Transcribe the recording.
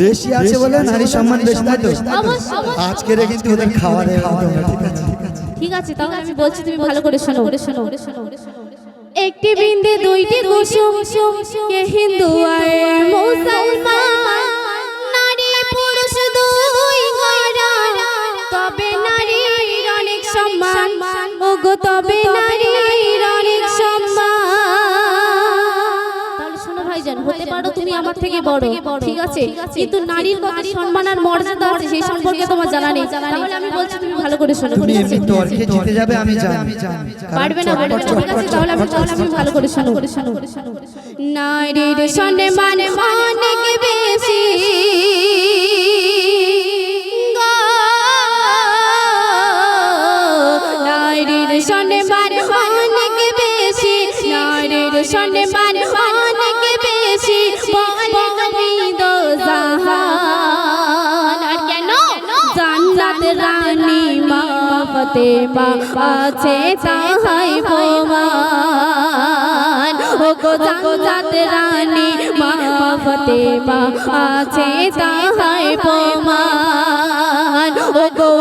বেশি আছে বলে নারী সম্মান বেশি তাই তো আজকে রে কিন্তু ওদের খাওয়া দেওয়া ঠিক আছে তাহলে আমি বলছি তুমি ভালো করে শোনো একটি বিন্দে দুইটি কুসুম কে হিন্দু আর মুসলমান নারী পুরুষ দুই গড়া তবে নারীর অনেক সম্মান ওগো তবে নারীর অনেক সম্মান তাহলে শোনো ভাইজান হতে পারো তুমি আমার থেকে বড় ঠিক আছে কিন্তু নারীর কত সম্মান আর মর্যাদা আছে সেই সম্পর্কে তোমার জানা নেই তাহলে আমি বলছি তুমি ভালো করে শোনো তুমি এমনি তর্কে জিতে যাবে আমি জানি পারবে না ঠিক আছে তাহলে আমি বলছি তুমি ভালো করে শোনো নারীর সম্মান অনেক বেশি নারীর সম্মান অনেক বেশি নারীর সম্মান অনেক বেশি বলে কবি দো জাহান আর কেন জান্নাত রানী মা ফাতেমা আছে তাহাই প্রমাণ ওগো জান্নাত রানী মা ফাতেমা আছে তাহাই প্রমাণ ওগো